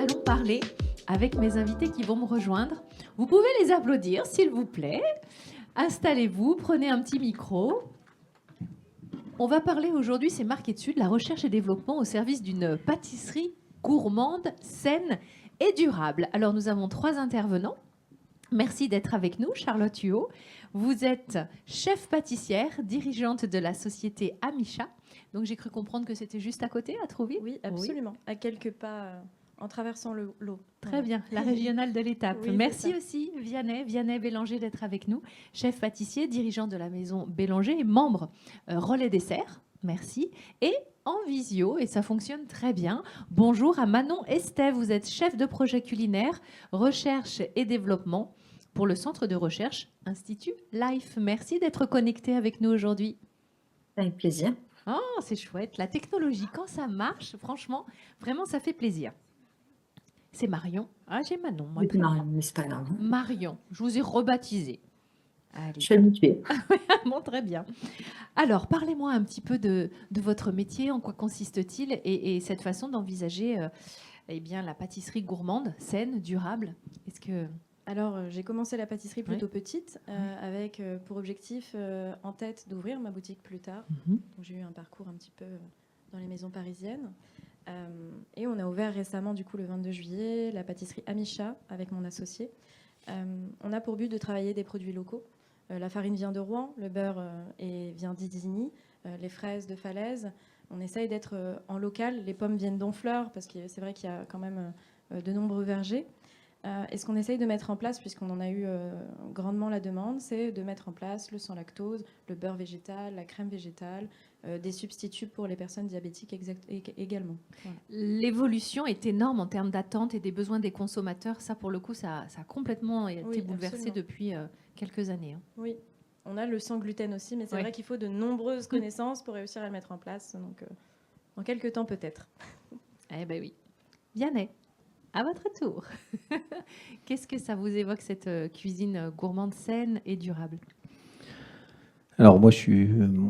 allons parler avec mes invités qui vont me rejoindre. Vous pouvez les applaudir, s'il vous plaît. Installez-vous, prenez un petit micro. On va parler aujourd'hui, c'est marqué dessus, de la recherche et développement au service d'une pâtisserie gourmande, saine et durable. Alors, nous avons 3 intervenants. Merci d'être avec nous, Charlotte Huot. Vous êtes chef pâtissière, dirigeante de la société Amisha. Donc, j'ai cru comprendre que c'était juste à côté, à Trouville. Oui, absolument. À quelques pas en traversant l'eau. Très bien, la régionale de l'étape. Oui, Merci c'est aussi Vianney Bélanger d'être avec nous, chef pâtissier, dirigeant de la maison Bélanger et membre Relais Dessert. Merci. Et en visio, et ça fonctionne très bien. Bonjour à Manon Estève, vous êtes chef de projet culinaire, recherche et développement pour le centre de recherche Institut Life. Merci d'être connecté avec nous aujourd'hui. Avec plaisir. Oh, c'est chouette. La technologie, quand ça marche, franchement, vraiment, ça fait plaisir. C'est Marion. Ah, j'ai Manon. Moi, C'est Marion, mais c'est pas grave. Marion, je vous ai rebaptisé. Je Allez. suis habituée. Bon, très bien. Alors, parlez-moi un petit peu de votre métier, en quoi consiste-t-il et cette façon d'envisager eh bien, la pâtisserie gourmande, saine, durable. Est-ce que... Alors, j'ai commencé la pâtisserie plutôt petite, avec pour objectif en tête d'ouvrir ma boutique plus tard. Donc, j'ai eu un parcours un petit peu dans les maisons parisiennes. Et on a ouvert récemment, du coup, le 22 juillet, la pâtisserie Amisha avec mon associé. On a pour but de travailler des produits locaux. La farine vient de Rouen, le beurre vient d'Isigny, les fraises de Falaise. On essaye d'être en local. Les pommes viennent d'Honfleur, parce que c'est vrai qu'il y a quand même de nombreux vergers. Et ce qu'on essaye de mettre en place, puisqu'on en a eu grandement la demande, c'est de mettre en place le sans lactose, le beurre végétal, la crème végétale, des substituts pour les personnes diabétiques également. Voilà. L'évolution est énorme en termes d'attente et des besoins des consommateurs. Ça, pour le coup, ça a complètement été bouleversé depuis quelques années. Oui, on a le sans gluten aussi, mais c'est vrai qu'il faut de nombreuses connaissances pour réussir à le mettre en place. Donc, en quelques temps, peut-être. Eh bien oui. Vianney, à votre tour. Qu'est-ce que ça vous évoque, cette cuisine gourmande, saine et durable ? Alors moi,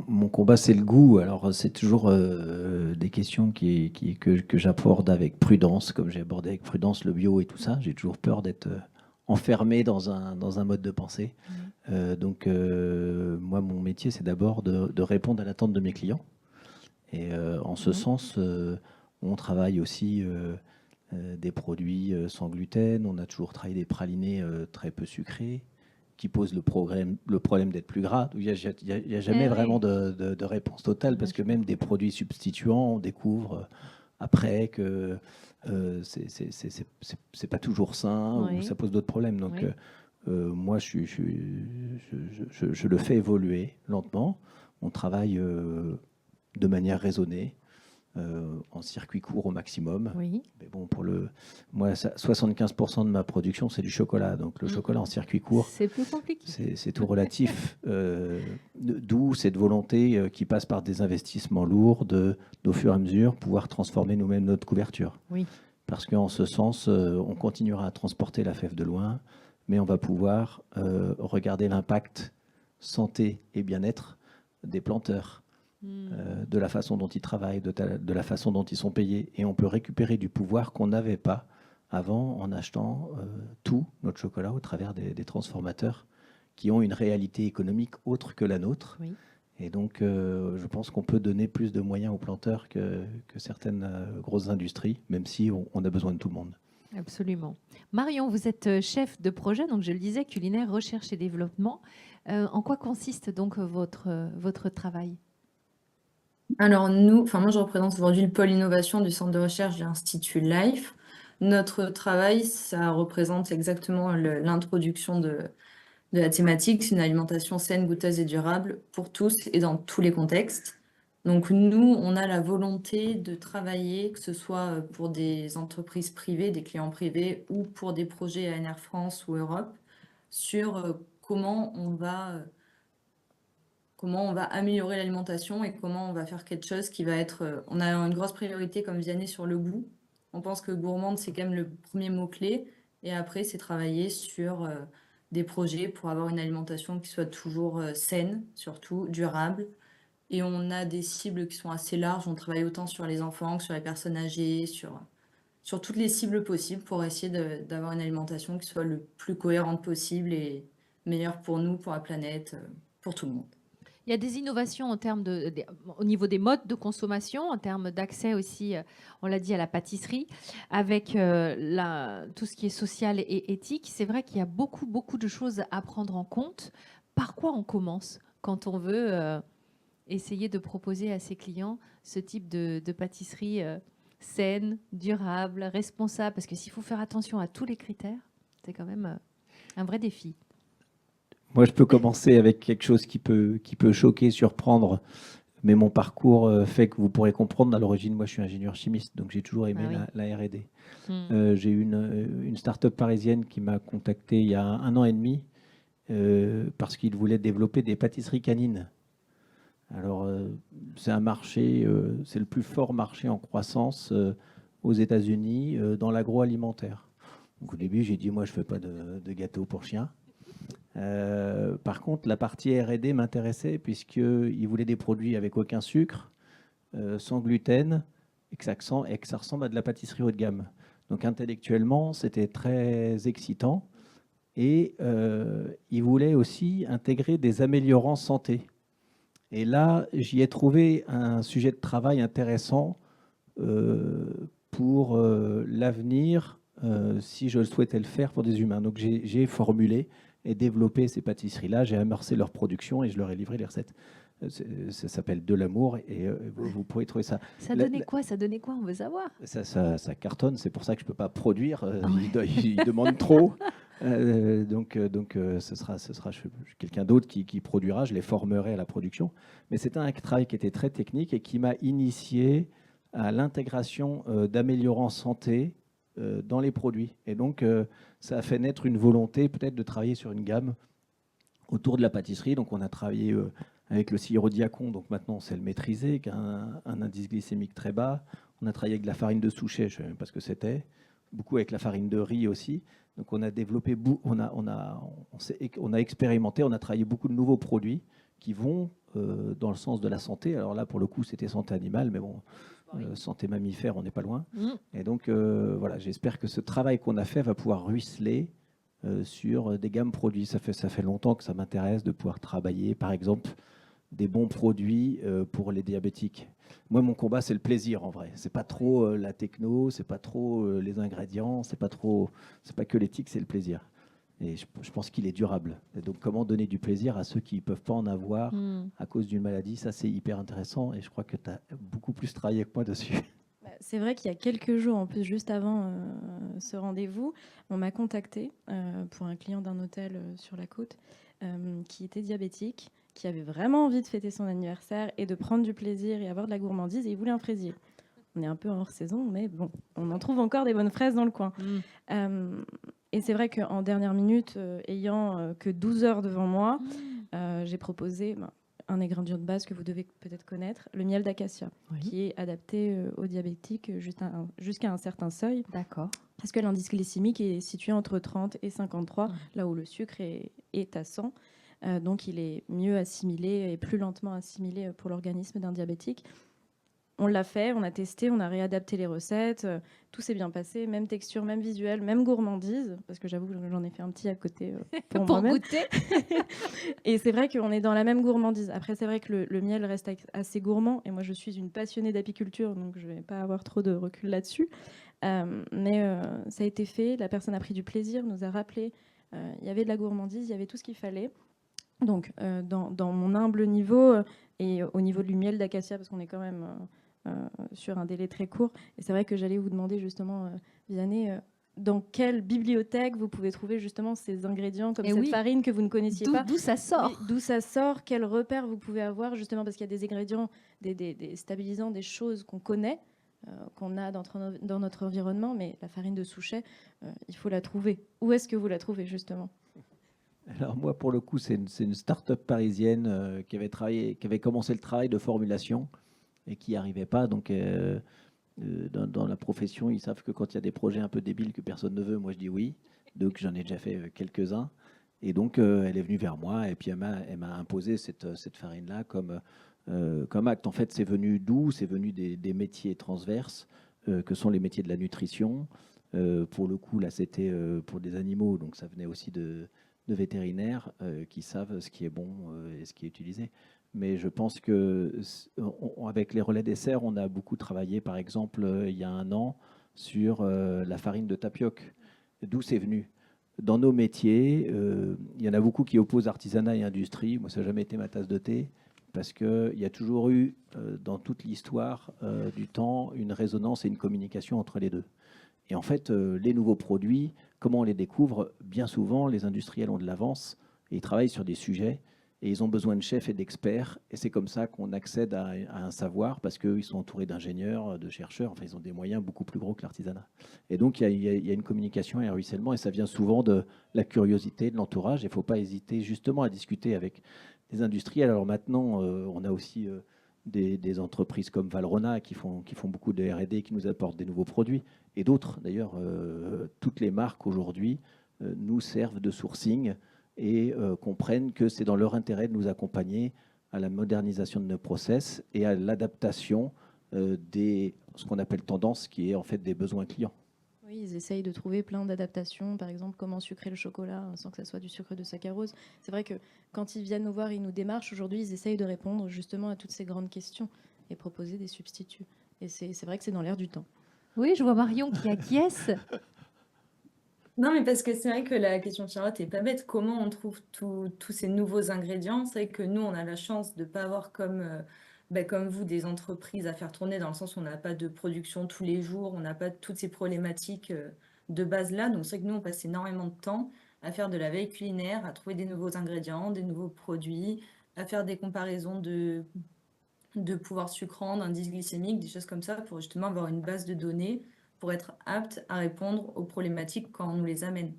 mon combat, c'est le goût. Alors c'est toujours des questions que j'aborde avec prudence, comme j'ai abordé avec prudence le bio et tout ça. J'ai toujours peur d'être enfermé dans un mode de pensée. Donc moi, mon métier, c'est d'abord de répondre à l'attente de mes clients. Et en ce sens, on travaille aussi des produits sans gluten. On a toujours travaillé des pralinés très peu sucrés, qui pose le problème d'être plus gras. Il n'y a jamais vraiment de réponse totale, parce que même des produits substituants, on découvre après que c'est pas toujours sain, ou ça pose d'autres problèmes. Donc moi, je le fais évoluer lentement. On travaille de manière raisonnée, en circuit court au maximum. Oui. Mais bon, moi, 75% de ma production, c'est du chocolat. Donc le chocolat en circuit court, c'est plus compliqué. C'est tout relatif. D'où cette volonté qui passe par des investissements lourds d'au fur et à mesure pouvoir transformer nous-mêmes notre couverture. Oui. Parce qu'en ce sens, on continuera à transporter la fève de loin, mais on va pouvoir regarder l'impact santé et bien-être des planteurs. De la façon dont ils travaillent, de la façon dont ils sont payés. Et on peut récupérer du pouvoir qu'on n'avait pas avant en achetant tout notre chocolat au travers des transformateurs qui ont une réalité économique autre que la nôtre. Oui. Et donc, je pense qu'on peut donner plus de moyens aux planteurs que certaines grosses industries, même si on a besoin de tout le monde. Absolument. Marion, vous êtes chef de projet, donc je le disais, culinaire, recherche et développement. En quoi consiste donc votre travail ? Alors moi je représente aujourd'hui le pôle innovation du centre de recherche de l'Institut Life. Notre travail, ça représente exactement l'introduction de la thématique, c'est une alimentation saine, goûteuse et durable pour tous et dans tous les contextes. Donc nous, on a la volonté de travailler, que ce soit pour des entreprises privées, des clients privés, ou pour des projets ANR France ou Europe, sur comment on va améliorer l'alimentation et comment on va faire quelque chose qui va être... on a une grosse priorité comme Vianney sur le goût. On pense que gourmande, c'est quand même le premier mot-clé. Et après, c'est travailler sur des projets pour avoir une alimentation qui soit toujours saine, surtout durable. Et on a des cibles qui sont assez larges. On travaille autant sur les enfants que sur les personnes âgées, sur sur toutes les cibles possibles pour essayer d'avoir une alimentation qui soit le plus cohérente possible et meilleure pour nous, pour la planète, pour tout le monde. Il y a des innovations en termes au niveau des modes de consommation, en termes d'accès aussi, on l'a dit, à la pâtisserie, avec tout ce qui est social et éthique. C'est vrai qu'il y a beaucoup, beaucoup de choses à prendre en compte. Par quoi on commence quand on veut essayer de proposer à ses clients ce type de pâtisserie saine, durable, responsable? Parce que s'il faut faire attention à tous les critères, c'est quand même un vrai défi. Moi, je peux commencer avec quelque chose qui peut choquer, surprendre, mais mon parcours fait que vous pourrez comprendre. À l'origine, moi, je suis ingénieur chimiste, donc j'ai toujours aimé la R&D. J'ai eu une start-up parisienne qui m'a contacté il y a 1 an et demi parce qu'il voulait développer des pâtisseries canines. Alors, c'est un marché, c'est le plus fort marché en croissance aux États-Unis dans l'agroalimentaire. Donc, au début, j'ai dit, moi, je ne fais pas de gâteaux pour chiens. Par contre, la partie R&D m'intéressait puisqu'ils voulaient des produits avec aucun sucre, sans gluten, et que ça ressemble à de la pâtisserie haut de gamme. Donc, intellectuellement, c'était très excitant. Et ils voulaient aussi intégrer des améliorants santé. Et là, j'y ai trouvé un sujet de travail intéressant pour l'avenir, si je souhaitais le faire pour des humains. Donc, j'ai formulé et développé ces pâtisseries-là. J'ai amorcé leur production et je leur ai livré les recettes. Ça s'appelle De l'amour et vous pourrez trouver ça. Ça donnait quoi? Ça donnait quoi? On veut savoir. Ça cartonne, c'est pour ça que je ne peux pas produire. Ils demandent trop. Donc, ce sera quelqu'un d'autre qui produira. Je les formerai à la production. Mais c'était un travail qui était très technique et qui m'a initié à l'intégration d'améliorants santé dans les produits. Et donc, ça a fait naître une volonté peut-être de travailler sur une gamme autour de la pâtisserie. Donc, on a travaillé avec le sirop Diacon. Donc, maintenant, on sait le maîtriser, qui a un indice glycémique très bas. On a travaillé avec de la farine de Souchet, je ne savais même pas ce que c'était. Beaucoup avec la farine de riz aussi. Donc, on a développé, on a expérimenté, on a travaillé beaucoup de nouveaux produits qui vont dans le sens de la santé. Alors là, pour le coup, c'était santé animale, mais bon, santé mammifère, on n'est pas loin. Et donc, voilà, j'espère que ce travail qu'on a fait va pouvoir ruisseler sur des gammes produits. Ça fait longtemps que ça m'intéresse de pouvoir travailler, par exemple, des bons produits pour les diabétiques. Moi, mon combat, c'est le plaisir en vrai. C'est pas trop la techno, c'est pas trop les ingrédients, c'est pas que l'éthique, c'est le plaisir. Et je pense qu'il est durable. Et donc, comment donner du plaisir à ceux qui ne peuvent pas en avoir à cause d'une maladie, ça c'est hyper intéressant. Et je crois que tu as beaucoup plus travaillé que moi dessus. C'est vrai qu'il y a quelques jours, en plus, juste avant ce rendez-vous, on m'a contacté pour un client d'un hôtel sur la côte qui était diabétique, qui avait vraiment envie de fêter son anniversaire et de prendre du plaisir et avoir de la gourmandise, et il voulait un fraisier. On est un peu hors saison, mais bon, on en trouve encore des bonnes fraises dans le coin. Et c'est vrai qu'en dernière minute, ayant que 12 heures devant moi, j'ai proposé un ingrédient de base que vous devez peut-être connaître, le miel d'acacia, qui est adapté aux diabétiques jusqu'à un certain seuil. D'accord. Parce que l'indice glycémique est situé entre 30 et 53, là où le sucre est à 100. Donc il est mieux assimilé et plus lentement assimilé pour l'organisme d'un diabétique. On l'a fait, on a testé, on a réadapté les recettes, tout s'est bien passé, même texture, même visuel, même gourmandise, parce que j'avoue que j'en ai fait un petit à côté pour moi-même. Goûter. Et c'est vrai qu'on est dans la même gourmandise. Après, c'est vrai que le miel reste assez gourmand, et moi je suis une passionnée d'apiculture, donc je ne vais pas avoir trop de recul là-dessus. Mais ça a été fait, la personne a pris du plaisir, nous a rappelé, il y avait de la gourmandise, il y avait tout ce qu'il fallait. Donc dans mon humble niveau, et au niveau du miel d'acacia, parce qu'on est quand même... sur un délai très court. Et c'est vrai que j'allais vous demander justement, Vianney, dans quelle bibliothèque vous pouvez trouver justement ces ingrédients comme cette farine que vous ne connaissiez pas. D'où ça sort. D'où ça sort, quels repères vous pouvez avoir justement, parce qu'il y a des ingrédients, des stabilisants, des choses qu'on connaît, qu'on a dans notre environnement, mais la farine de Souchet, il faut la trouver. Où est-ce que vous la trouvez justement ? Alors moi, pour le coup, c'est une start-up parisienne qui avait commencé le travail de formulation et qui n'y arrivait pas. Donc, dans la profession, ils savent que quand il y a des projets un peu débiles que personne ne veut, moi je dis oui. Donc, j'en ai déjà fait quelques-uns. Et donc, elle est venue vers moi et puis elle m'a imposé cette farine-là comme acte. En fait, c'est venu d'où ? C'est venu des métiers transverses que sont les métiers de la nutrition. Pour le coup, là, c'était pour des animaux, donc ça venait aussi de vétérinaires qui savent ce qui est bon et ce qui est utilisé. Mais je pense que avec les relais dessert, on a beaucoup travaillé, par exemple, il y a 1 an, sur la farine de tapioca. D'où c'est venu? Dans nos métiers, il y en a beaucoup qui opposent artisanat et industrie. Moi, ça n'a jamais été ma tasse de thé, parce qu'il y a toujours eu, dans toute l'histoire du temps, une résonance et une communication entre les deux. Et en fait, les nouveaux produits, comment on les découvre? Bien souvent, les industriels ont de l'avance et ils travaillent sur des sujets et ils ont besoin de chefs et d'experts. Et c'est comme ça qu'on accède à un savoir, parce qu'ils sont entourés d'ingénieurs, de chercheurs. Enfin, ils ont des moyens beaucoup plus gros que l'artisanat. Et donc, il y a une communication et un ruissellement, et ça vient souvent de la curiosité, de l'entourage. Il ne faut pas hésiter justement à discuter avec des industriels. Alors maintenant, on a aussi des entreprises comme Valrhona qui font beaucoup de R&D, qui nous apportent des nouveaux produits. Et d'autres, d'ailleurs, toutes les marques aujourd'hui nous servent de sourcing et comprennent que c'est dans leur intérêt de nous accompagner à la modernisation de nos process et à l'adaptation ce qu'on appelle tendance, qui est en fait des besoins clients. Oui, ils essayent de trouver plein d'adaptations, par exemple comment sucrer le chocolat sans que ça soit du sucre de saccharose. C'est vrai que quand ils viennent nous voir, ils nous démarchent, aujourd'hui ils essayent de répondre justement à toutes ces grandes questions et proposer des substituts. Et c'est vrai que c'est dans l'air du temps. Oui, je vois Marion qui acquiesce. Non, mais parce que c'est vrai que la question de Charlotte est pas bête. Comment on trouve tous ces nouveaux ingrédients? C'est vrai que nous, on a la chance de ne pas avoir comme vous des entreprises à faire tourner, dans le sens où on n'a pas de production tous les jours, on n'a pas toutes ces problématiques de base là. Donc c'est vrai que nous, on passe énormément de temps à faire de la veille culinaire, à trouver des nouveaux ingrédients, des nouveaux produits, à faire des comparaisons de pouvoir sucrant, d'indice glycémique, des choses comme ça, pour justement avoir une base de données pour être apte à répondre aux problématiques quand on nous les amène.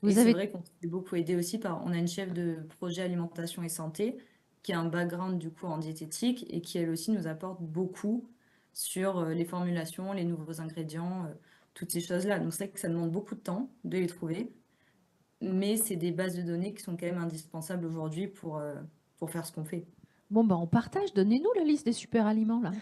Et c'est vrai qu'on s'est beaucoup aidé aussi on a une chef de projet alimentation et santé qui a un background du coup en diététique et qui elle aussi nous apporte beaucoup sur les formulations, les nouveaux ingrédients, toutes ces choses-là. Donc c'est vrai que ça demande beaucoup de temps de les trouver, mais c'est des bases de données qui sont quand même indispensables aujourd'hui pour faire ce qu'on fait. Bon, on partage. Donnez-nous la liste des super aliments, là.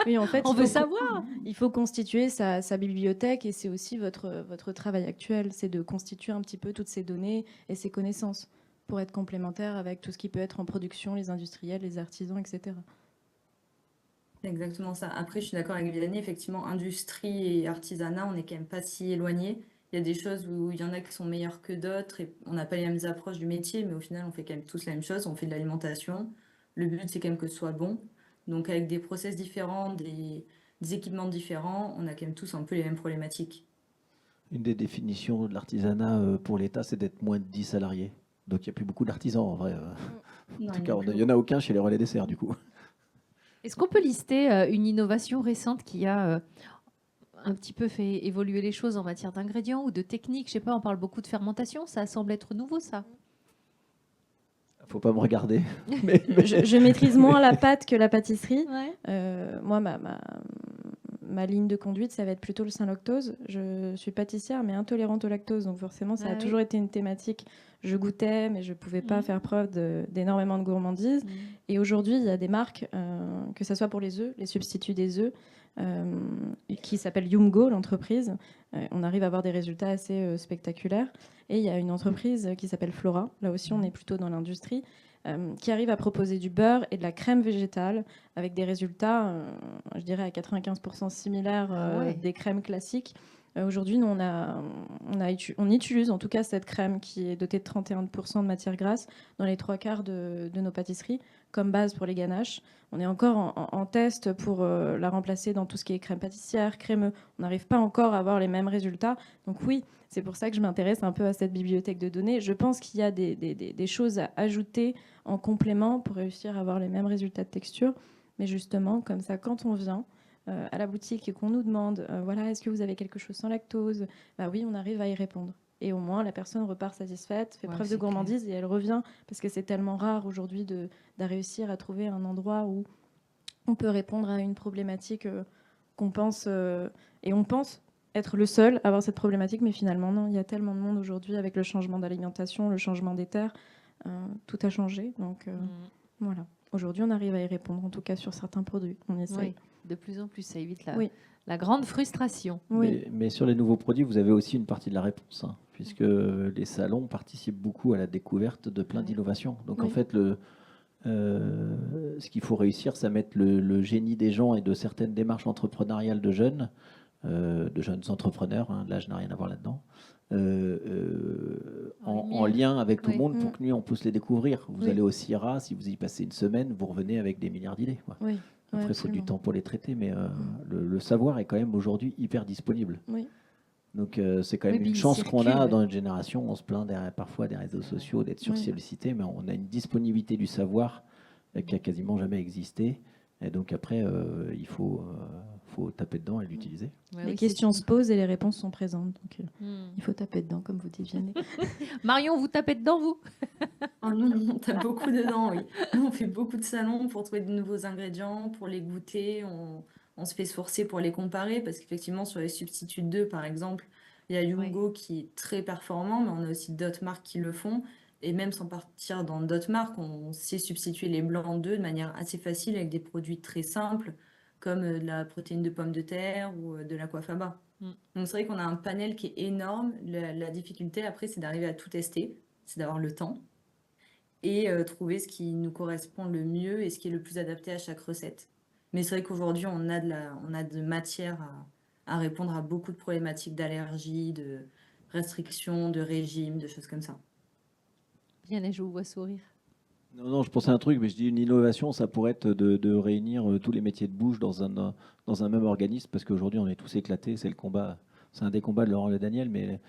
Oui, en fait, On veut savoir. Il faut constituer sa bibliothèque, et c'est aussi votre travail actuel, c'est de constituer un petit peu toutes ces données et ces connaissances pour être complémentaire avec tout ce qui peut être en production, les industriels, les artisans, etc. C'est exactement ça. Après, je suis d'accord avec Mélanie, effectivement, industrie et artisanat, on n'est quand même pas si éloignés. Il y a des choses où il y en a qui sont meilleures que d'autres et on n'a pas les mêmes approches du métier, mais au final, on fait quand même tous la même chose. On fait de l'alimentation. Le but, c'est quand même que ce soit bon. Donc, avec des process différents, des équipements différents, on a quand même tous un peu les mêmes problématiques. Une des définitions de l'artisanat pour l'État, c'est d'être moins de 10 salariés. Donc il n'y a plus beaucoup d'artisans en vrai. En tout cas, il n'y en a aucun chez les relais dessert du coup. Est-ce qu'on peut lister une innovation récente qui a un petit peu fait évoluer les choses en matière d'ingrédients ou de techniques? Je sais pas, on parle beaucoup de fermentation, ça semble être nouveau, ça. Faut pas me regarder. Je maîtrise moins la pâte que la pâtisserie. Ouais. Moi, ma ligne de conduite, ça va être plutôt le Saint-Lactose. Je suis pâtissière, mais intolérante au lactose, donc forcément, ça a toujours été une thématique. Je goûtais, mais je ne pouvais pas faire preuve d'énormément de gourmandise. Et aujourd'hui, il y a des marques, que ce soit pour les œufs, les substituts des œufs, qui s'appelle Yumgo, l'entreprise. On arrive à avoir des résultats assez spectaculaires. Et il y a une entreprise qui s'appelle Flora. Là aussi, on est plutôt dans l'industrie, qui arrive à proposer du beurre et de la crème végétale avec des résultats, je dirais, à 95% similaires des crèmes classiques. Aujourd'hui, nous, on utilise en tout cas cette crème qui est dotée de 31% de matière grasse dans les 3/4 de nos pâtisseries comme base pour les ganaches. On est encore en test pour la remplacer dans tout ce qui est crème pâtissière, crémeux. On n'arrive pas encore à avoir les mêmes résultats. Donc oui, c'est pour ça que je m'intéresse un peu à cette bibliothèque de données. Je pense qu'il y a des choses à ajouter en complément pour réussir à avoir les mêmes résultats de texture. Mais justement, comme ça, quand on vient à la boutique et qu'on nous demande voilà, est-ce que vous avez quelque chose sans lactose, bah oui, on arrive à y répondre. Et au moins, la personne repart satisfaite, fait preuve de gourmandise et elle revient, parce que c'est tellement rare aujourd'hui de réussir à trouver un endroit où on peut répondre à une problématique qu'on pense, et on pense être le seul à avoir cette problématique, mais finalement, non, il y a tellement de monde aujourd'hui avec le changement d'alimentation, le changement des terres, tout a changé. Donc voilà, aujourd'hui, on arrive à y répondre, en tout cas sur certains produits, on essaye. Oui. de plus en plus. Ça évite Oui. la grande frustration. Oui. Mais sur les nouveaux produits, vous avez aussi une partie de la réponse, hein, puisque les salons participent beaucoup à la découverte de plein Ouais. d'innovations. Donc en Oui. fait, ce qu'il faut réussir, c'est à mettre le génie des gens et de certaines démarches entrepreneuriales de jeunes entrepreneurs, hein, l'âge n'a rien à voir là-dedans, En en lumière. lien avec tout le Oui. monde pour que nous, on puisse les découvrir. Vous Oui. allez au CIRA, si vous y passez une semaine, vous revenez avec des milliards d'idées, quoi. Oui. Après, il faut du temps pour les traiter, mais le savoir est quand même aujourd'hui hyper disponible. Oui. Donc c'est quand même Oui, une puis il chance qu'on a circule. dans notre génération. On se plaint parfois des réseaux sociaux, d'être sursollicité, mais on a une disponibilité du savoir qui a quasiment jamais existé. Et donc après, il faut taper dedans et l'utiliser. Ouais, Les oui, questions se posent et les réponses sont présentes. Donc, Hmm. il faut taper dedans, comme vous dites, Vianney. Marion, vous tapez dedans, vous? Oh non, on tape beaucoup dedans, oui. Nous, on fait beaucoup de salons pour trouver de nouveaux ingrédients, pour les goûter. On se fait sourcer pour les comparer parce qu'effectivement, sur les substituts d'œufs, par exemple, il y a Yugo qui est très performant, mais on a aussi d'autres marques qui le font. Et même sans partir dans d'autres marques, on sait substituer les blancs d'œufs de manière assez facile avec des produits très simples, comme de la protéine de pomme de terre ou de l'aquafaba. Mm. Donc c'est vrai qu'on a un panel qui est énorme. La difficulté après, c'est d'arriver à tout tester, c'est d'avoir le temps et trouver ce qui nous correspond le mieux et ce qui est le plus adapté à chaque recette. Mais c'est vrai qu'aujourd'hui, on a de matière à répondre à beaucoup de problématiques d'allergie, de restrictions, de régime, de choses comme ça. Bien, je vous vois sourire. Non, je pensais à un truc, mais je dis une innovation, ça pourrait être de réunir tous les métiers de bouche dans un même organisme, parce qu'aujourd'hui, on est tous éclatés. C'est le combat, c'est un des combats de Laurent Le Daniel, mais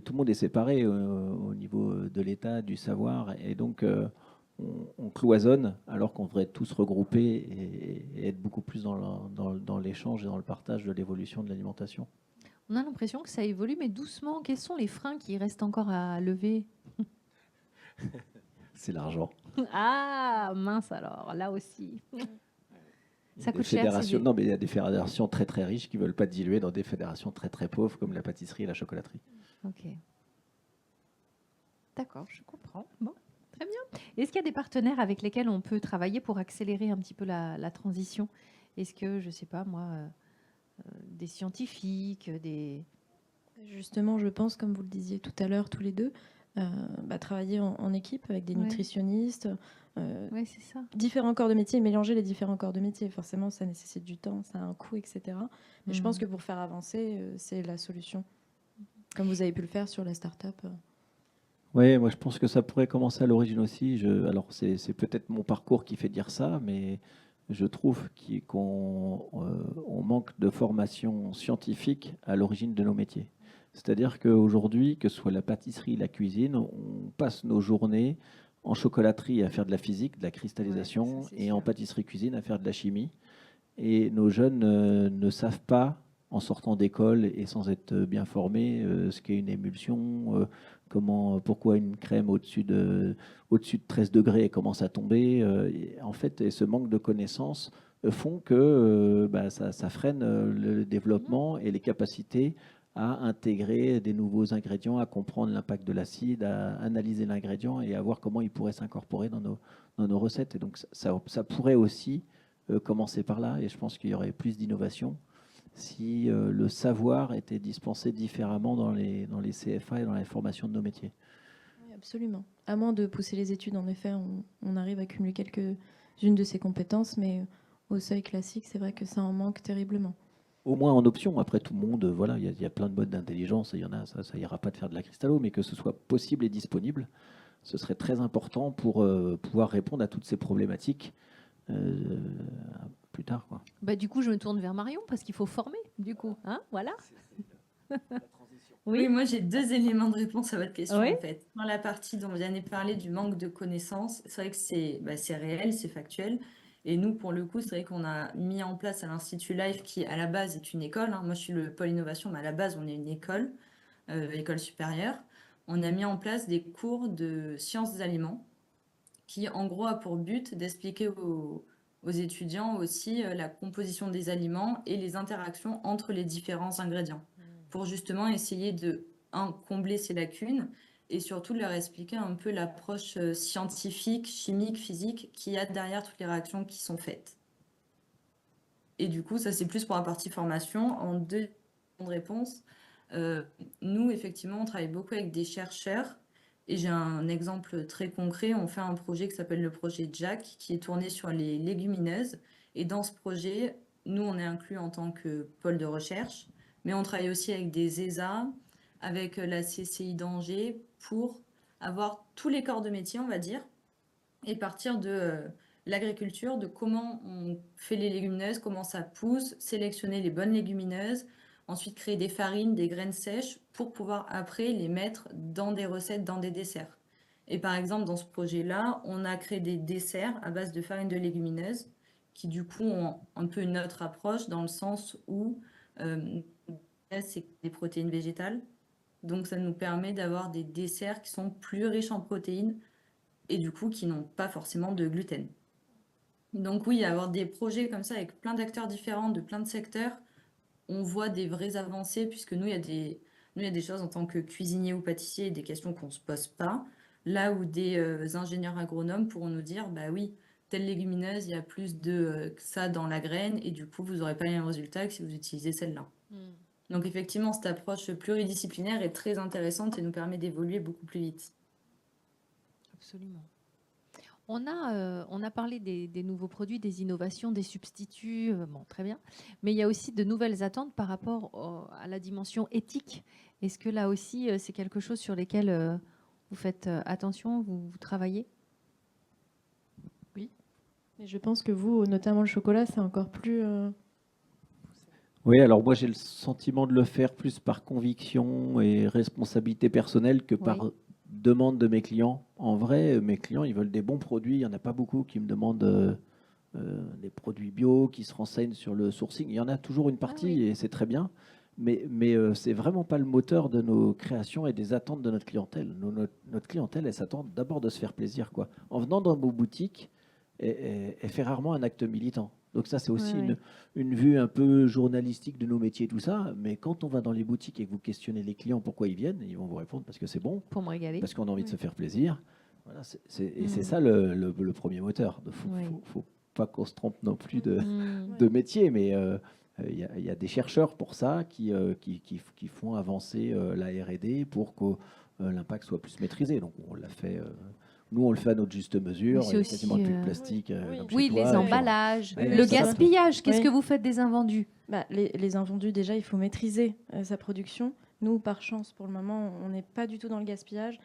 tout le monde est séparé au niveau de l'État, du savoir, et donc on cloisonne, alors qu'on devrait tous se regrouper et être beaucoup plus dans l'échange et dans le partage de l'évolution de l'alimentation. On a l'impression que ça évolue, mais doucement. Quels sont les freins qui restent encore à lever? C'est l'argent. Ah, mince alors, là aussi. Ça coûte cher. Non, mais il y a des fédérations très très riches qui ne veulent pas diluer dans des fédérations très très pauvres comme la pâtisserie et la chocolaterie. Ok. D'accord, je comprends. Bon, très bien. Est-ce qu'il y a des partenaires avec lesquels on peut travailler pour accélérer un petit peu la transition? Est-ce que, je ne sais pas moi, des scientifiques, des... Justement, je pense, comme vous le disiez tout à l'heure, tous les deux, travailler en équipe avec des Ouais. nutritionnistes, Oui, c'est ça. différents corps de métier, mélanger les différents corps de métier. Forcément, ça nécessite du temps, ça a un coût, etc. Mais je pense que pour faire avancer, c'est la solution. Comme vous avez pu le faire sur la start-up. Oui, moi je pense que ça pourrait commencer à l'origine aussi. Alors c'est peut-être mon parcours qui fait dire ça, mais je trouve qu'on on manque de formation scientifique à l'origine de nos métiers. C'est-à-dire qu'aujourd'hui, que ce soit la pâtisserie, la cuisine, on passe nos journées en chocolaterie à faire de la physique, de la cristallisation, Ouais, ça, c'est et sûr. en pâtisserie-cuisine à faire de la chimie. Et nos jeunes ne savent pas, en sortant d'école et sans être bien formés, ce qu'est une émulsion, pourquoi une crème au-dessus de 13 degrés commence à tomber. En fait, et ce manque de connaissances font que ça freine le développement et les capacités à intégrer des nouveaux ingrédients, à comprendre l'impact de l'acide, à analyser l'ingrédient et à voir comment il pourrait s'incorporer dans nos recettes. Et donc ça pourrait aussi commencer par là, et je pense qu'il y aurait plus d'innovation si le savoir était dispensé différemment dans les CFA et dans la formation de nos métiers. Oui, absolument. À moins de pousser les études, en effet, on arrive à cumuler quelques-unes de ces compétences, mais au seuil classique, c'est vrai que ça en manque terriblement. Au moins en option. Après, tout le monde, voilà, il y a plein de modes d'intelligence, il y en a, ça ira pas de faire de la cristallo, mais que ce soit possible et disponible, ce serait très important pour pouvoir répondre à toutes ces problématiques plus tard, quoi. Bah, du coup, je me tourne vers Marion parce qu'il faut former, du coup. Hein, voilà. Oui, moi j'ai deux éléments de réponse à votre question Oui. en fait. Dans la partie dont vous venez de parler du manque de connaissances, c'est vrai que c'est réel, c'est factuel. Et nous, pour le coup, c'est vrai qu'on a mis en place à l'Institut Life, qui à la base est une école, hein. Moi, je suis le pôle innovation, mais à la base, on est une école, école supérieure. On a mis en place des cours de sciences des aliments, qui en gros a pour but d'expliquer aux étudiants aussi la composition des aliments et les interactions entre les différents ingrédients, pour justement essayer de, combler ces lacunes et surtout de leur expliquer un peu l'approche scientifique, chimique, physique qu'il y a derrière toutes les réactions qui sont faites. Et du coup, ça, c'est plus pour la partie formation. En deuxième réponse, nous, effectivement, on travaille beaucoup avec des chercheurs. Et j'ai un exemple très concret. On fait un projet qui s'appelle le projet Jack, qui est tourné sur les légumineuses. Et dans ce projet, nous, on est inclus en tant que pôle de recherche, mais on travaille aussi avec des ESA, avec la CCI d'Angers, pour avoir tous les corps de métier, on va dire, et partir de l'agriculture, de comment on fait les légumineuses, comment ça pousse, sélectionner les bonnes légumineuses, ensuite créer des farines, des graines sèches pour pouvoir après les mettre dans des recettes, dans des desserts. Et par exemple, dans ce projet-là, on a créé des desserts à base de farine de légumineuses qui du coup ont un peu une autre approche dans le sens où c'est des protéines végétales. Donc ça nous permet d'avoir des desserts qui sont plus riches en protéines et du coup qui n'ont pas forcément de gluten. Donc oui, avoir des projets comme ça avec plein d'acteurs différents de plein de secteurs, on voit des vraies avancées puisque nous, il y a des choses en tant que cuisinier ou pâtissier, des questions qu'on ne se pose pas, là où des ingénieurs agronomes pourront nous dire, bah oui, telle légumineuse, il y a plus de ça dans la graine et du coup, vous n'aurez pas les mêmes résultats que si vous utilisez celle-là. Donc effectivement, cette approche pluridisciplinaire est très intéressante et nous permet d'évoluer beaucoup plus vite. Absolument. On a parlé des nouveaux produits, des innovations, des substituts, bon, très bien. Mais il y a aussi de nouvelles attentes par rapport à la dimension éthique. Est-ce que là aussi, c'est quelque chose sur lesquels vous faites attention, vous travaillez? Oui. Et je pense que vous, notamment le chocolat, c'est encore plus... Oui, alors moi j'ai le sentiment de le faire plus par conviction et responsabilité personnelle que par demande de mes clients. En vrai, mes clients, ils veulent des bons produits. Il n'y en a pas beaucoup qui me demandent des produits bio, qui se renseignent sur le sourcing. Il y en a toujours une partie et c'est très bien. Mais c'est vraiment pas le moteur de nos créations et des attentes de notre clientèle. Notre clientèle, elle s'attend d'abord de se faire plaisir, quoi. En venant dans vos boutiques, elle fait rarement un acte militant. Donc ça, c'est aussi une vue un peu journalistique de nos métiers, tout ça. Mais quand on va dans les boutiques et que vous questionnez les clients pourquoi ils viennent, ils vont vous répondre parce que c'est bon, pour me régaler, parce qu'on a envie de se faire plaisir. Voilà, et c'est ça le premier moteur. Faut pas qu'on se trompe non plus de métier, mais il y a des chercheurs pour ça qui font avancer la R&D pour que l'impact soit plus maîtrisé. Donc on l'a fait. Nous, on le fait à notre juste mesure. Il y a quasiment plus de plastique. Oui, les emballages, le gaspillage. Qu'est-ce que vous faites des invendus? Les invendus, déjà, il faut maîtriser sa production. Nous, par chance, pour le moment, on n'est pas du tout dans le gaspillage.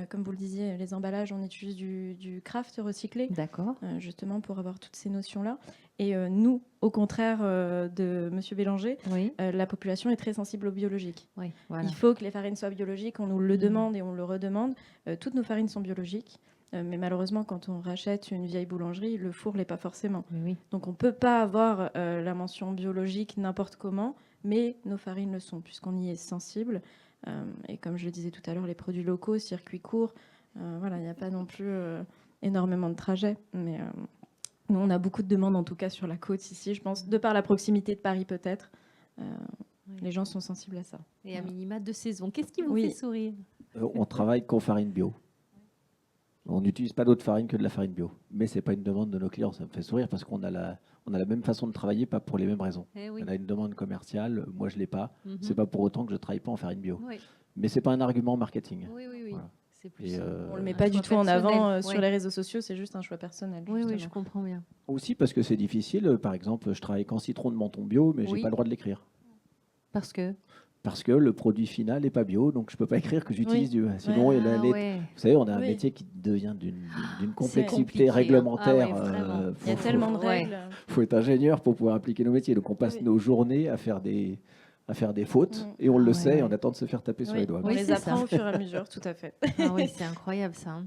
Comme vous le disiez, les emballages, on utilise du craft recyclé. D'accord. Justement, pour avoir toutes ces notions-là. Et nous, au contraire de Monsieur Bélanger, la population est très sensible au biologique. Voilà. Il faut que les farines soient biologiques. On nous le demande et on le redemande. Toutes nos farines sont biologiques. Mais malheureusement, quand on rachète une vieille boulangerie, le four ne l'est pas forcément. Donc on ne peut pas avoir la mention biologique n'importe comment, mais nos farines le sont, puisqu'on y est sensible. Et comme je le disais tout à l'heure, les produits locaux, circuits courts, voilà, il n'y a pas non plus énormément de trajets. Mais nous, on a beaucoup de demandes, en tout cas sur la côte ici, je pense, de par la proximité de Paris peut-être. Les gens sont sensibles à ça. Et à minima de saison. Qu'est-ce qui vous fait sourire? On travaille qu'en farine bio. On n'utilise pas d'autre farine que de la farine bio. Mais ce n'est pas une demande de nos clients. Ça me fait sourire parce qu'on a la même façon de travailler, pas pour les mêmes raisons. On a une demande commerciale, moi je ne l'ai pas. Ce n'est pas pour autant que je ne travaille pas en farine bio. Mais ce n'est pas un argument marketing. Voilà. On ne le met pas du tout en avant sur les réseaux sociaux, c'est juste un choix personnel. Oui, je comprends bien. Aussi parce que c'est difficile. Par exemple, je travaille qu'en citron de menton bio, mais je n'ai pas le droit de l'écrire. Parce que le produit final n'est pas bio, donc je ne peux pas écrire que j'utilise du... Sinon, vous savez, on a un métier qui devient d'une complexité réglementaire. Il y a tellement de règles. Il faut être ingénieur pour pouvoir appliquer nos métiers. Donc on passe nos journées à faire des fautes, et on le sait, et on attend de se faire taper sur les doigts. On les apprend au fur et à mesure, tout à fait. Oui, c'est incroyable ça.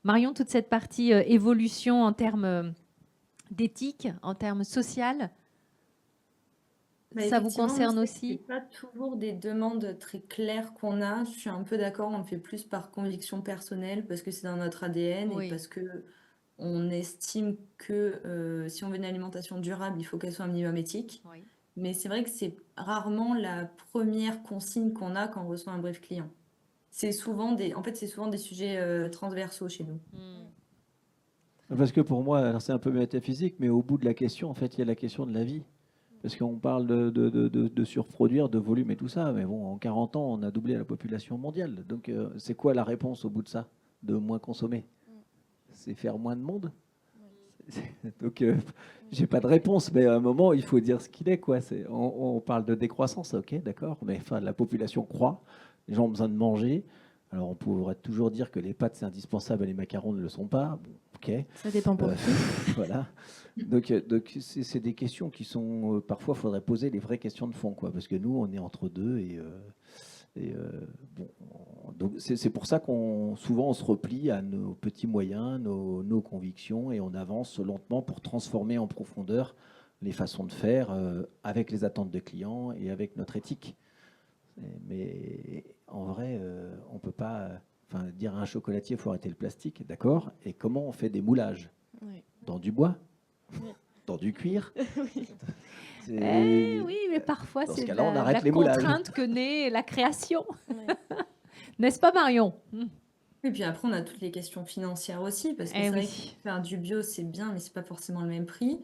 Marion, toute cette partie évolution en d'éthique, en termes social, ça vous concerne aussi? C'est pas toujours des demandes très claires qu'on a. Je suis un peu d'accord, on le fait plus par conviction personnelle parce que c'est dans notre ADN et parce que on estime que si on veut une alimentation durable, il faut qu'elle soit un minimum éthique. Mais c'est vrai que c'est rarement la première consigne qu'on a quand on reçoit un brief client. C'est souvent des sujets transversaux chez nous. Parce que pour moi, alors c'est un peu métaphysique, mais au bout de la question, en fait, il y a la question de la vie. Parce qu'on parle de surproduire, de volume et tout ça, mais bon, en 40 ans, on a doublé la population mondiale. Donc, c'est quoi la réponse au bout de ça? De moins consommer? C'est faire moins de monde? Donc, j'ai pas de réponse, mais à un moment, il faut dire ce qu'il est, quoi. On parle de décroissance, ok, d'accord, mais enfin, la population croît, les gens ont besoin de manger. Alors, on pourrait toujours dire que les pâtes, c'est indispensable et les macarons ne le sont pas. Bon, ok. Ça dépend pour qui. Voilà. Donc c'est des questions qui sont parfois, il faudrait poser les vraies questions de fond, quoi, parce que nous, on est entre deux bon, donc c'est pour ça qu'on souvent on se replie à nos petits moyens, nos convictions, et on avance lentement pour transformer en profondeur les façons de faire avec les attentes des clients et avec notre éthique. Mais en vrai, on peut pas, dire à un chocolatier, il faut arrêter le plastique, d'accord? Et comment on fait des moulages? Oui. Dans du bois? Oui. Dans du cuir? Oui, mais parfois, Dans ce c'est cas-là, on la arrête les moulages. contrainte que naît la création. Ouais. N'est-ce pas, Marion? Et puis après, on a toutes les questions financières aussi, parce que Eh c'est vrai oui. que faire du bio, c'est bien, mais c'est pas forcément le même prix.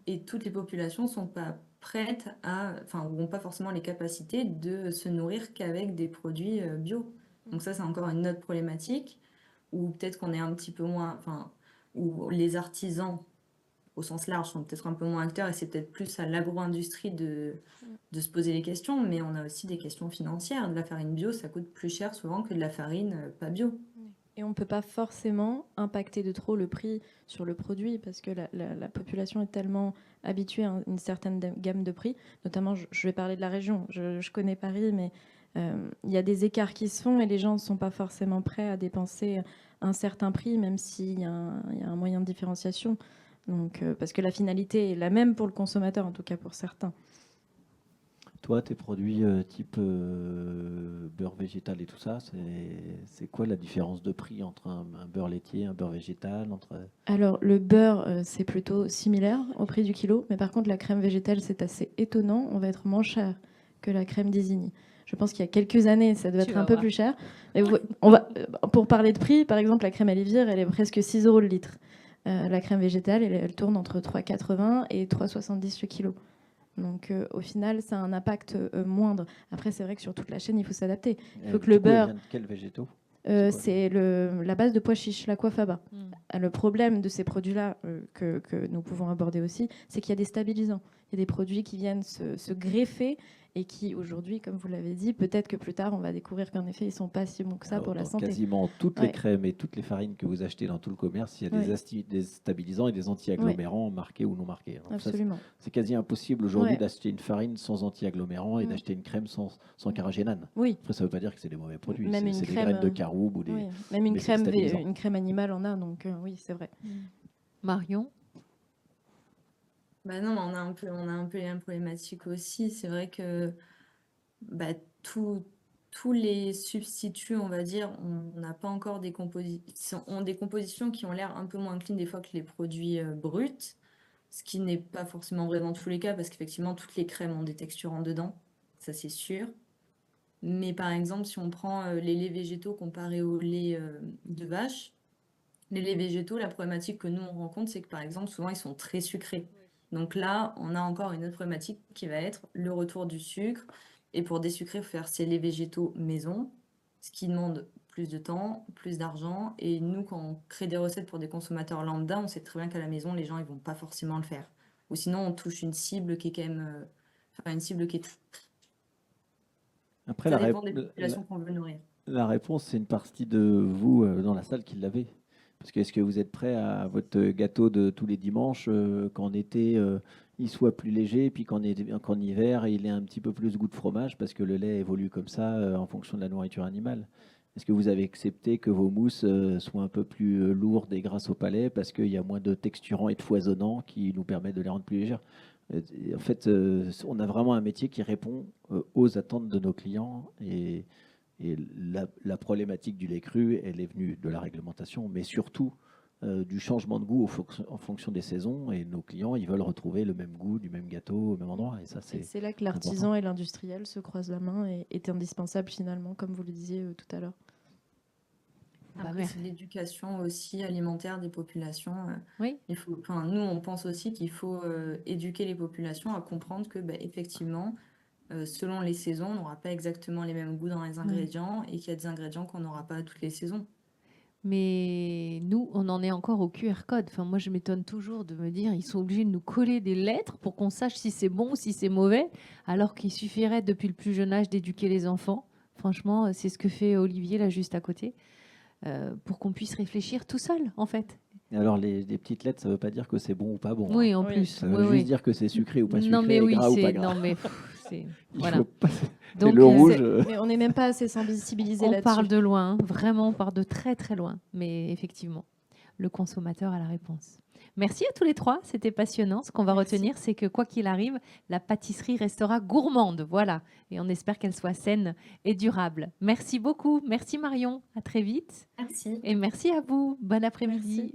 Et toutes les populations sont pas prêtes ou n'ont pas forcément les capacités de se nourrir qu'avec des produits bio. Donc ça, c'est encore une autre problématique, où peut-être qu'on est un petit peu moins, où les artisans, au sens large, sont peut-être un peu moins acteurs, et c'est peut-être plus à l'agro-industrie de se poser les questions, mais on a aussi des questions financières. De la farine bio, ça coûte plus cher souvent que de la farine pas bio. Et on ne peut pas forcément impacter de trop le prix sur le produit parce que la population est tellement habituée à une certaine gamme de prix. Notamment, je vais parler de la région. Je connais Paris, mais il y a des écarts qui se font et les gens ne sont pas forcément prêts à dépenser un certain prix, même s'il y a un moyen de différenciation. Donc, parce que la finalité est la même pour le consommateur, en tout cas pour certains. Toi, tes produits type beurre végétal et tout ça, c'est quoi la différence de prix entre un beurre laitier, un beurre végétal Alors, le beurre, c'est plutôt similaire au prix du kilo, mais par contre, la crème végétale, c'est assez étonnant. On va être moins cher que la crème d'Isigny. Je pense qu'il y a quelques années, ça devait Tu être vas un peu voir. plus cher. Mais pour parler de prix, par exemple, la crème à Livière, elle est presque 6 € le litre. La crème végétale, elle tourne entre 3,80 et 3,70 le kilo. Donc, au final, ça a un impact moindre. Après, c'est vrai que sur toute la chaîne, il faut s'adapter. Il faut que le beurre... De quels végétaux? c'est la base de pois chiches, la coifaba. Le problème de ces produits-là que nous pouvons aborder aussi, c'est qu'il y a des stabilisants. Il y a des produits qui viennent se greffer et qui, aujourd'hui, comme vous l'avez dit, peut-être que plus tard, on va découvrir qu'en effet, ils ne sont pas si bons que ça pour la Dans santé. quasiment toutes les crèmes et toutes les farines que vous achetez dans tout le commerce, il y a des stabilisants et des anti-agglomérants marqués ou non marqués. Alors Absolument. C'est quasi impossible aujourd'hui d'acheter une farine sans anti-agglomérant et d'acheter une crème sans carragénane. Oui. Après, ça ne veut pas dire que c'est des mauvais produits. Même C'est des graines de caroube ou des... Oui. Même une stabilisants. crème animale en a, donc oui, c'est vrai. Marion? Bah non, on a un peu les mêmes problématiques aussi. C'est vrai que tous les substituts, on va dire, on n'a pas encore des compositions qui ont l'air un peu moins clean des fois que les produits bruts, ce qui n'est pas forcément vrai dans tous les cas, parce qu'effectivement, toutes les crèmes ont des texturants dedans, ça c'est sûr. Mais par exemple, si on prend les laits végétaux comparés au lait de vache, les laits végétaux, la problématique que nous on rencontre, c'est que par exemple, souvent ils sont très sucrés. Donc là, on a encore une autre problématique qui va être le retour du sucre. Et pour désucrer, il faut faire ces laits végétaux maison, ce qui demande plus de temps, plus d'argent. Et nous, quand on crée des recettes pour des consommateurs lambda, on sait très bien qu'à la maison, les gens ils vont pas forcément le faire. Ou sinon, on touche une cible qui est quand même... une cible qui est... Après, Ça dépend des populations qu'on veut nourrir. La réponse, c'est une partie de vous dans la salle qui l'avez. Parce que est-ce que vous êtes prêt à votre gâteau de tous les dimanches, qu'en été, il soit plus léger, et puis qu'en hiver, il ait un petit peu plus goût de fromage, parce que le lait évolue comme ça en fonction de la nourriture animale? Est-ce que vous avez accepté que vos mousses soient un peu plus lourdes et grasses au palais, parce qu'il y a moins de texturants et de foisonnants qui nous permettent de les rendre plus légères? En fait, on a vraiment un métier qui répond aux attentes de nos clients, et la problématique du lait cru, elle est venue de la réglementation, mais surtout du changement de goût en fonction des saisons. Et nos clients, ils veulent retrouver le même goût du même gâteau au même endroit. Et ça, c'est là que l'artisan et l'industriel se croisent la main et est indispensable finalement, comme vous le disiez tout à l'heure. Bah, Après, c'est l'éducation aussi alimentaire des populations. oui. Nous, on pense aussi qu'il faut éduquer les populations à comprendre que, effectivement, selon les saisons, on n'aura pas exactement les mêmes goûts dans les ingrédients et qu'il y a des ingrédients qu'on n'aura pas à toutes les saisons. Mais nous, on en est encore au QR code. Enfin, moi, je m'étonne toujours de me dire, ils sont obligés de nous coller des lettres pour qu'on sache si c'est bon ou si c'est mauvais, alors qu'il suffirait depuis le plus jeune âge d'éduquer les enfants. Franchement, c'est ce que fait Olivier là juste à côté, pour qu'on puisse réfléchir tout seul, en fait. Et alors, les petites lettres, ça ne veut pas dire que c'est bon ou pas bon, hein. Oui, en Oui. plus. Ça Oui, veut oui. juste dire que c'est sucré ou pas Non, sucré, mais oui, gras ou c'est pas gras. non, mais c'est Il voilà. faut pas- C'est Donc, le rouge. Mais on n'est même pas assez sensibilisé on là-dessus. parle de loin, hein. Vraiment, on part de très très loin. Mais effectivement, le consommateur a la réponse. Merci à tous les trois, c'était passionnant. Ce qu'on va Merci. retenir, c'est que quoi qu'il arrive, la pâtisserie restera gourmande. Voilà. Et on espère qu'elle soit saine et durable. Merci beaucoup. Merci Marion. À très vite. Merci. Et merci à vous. Bon après-midi.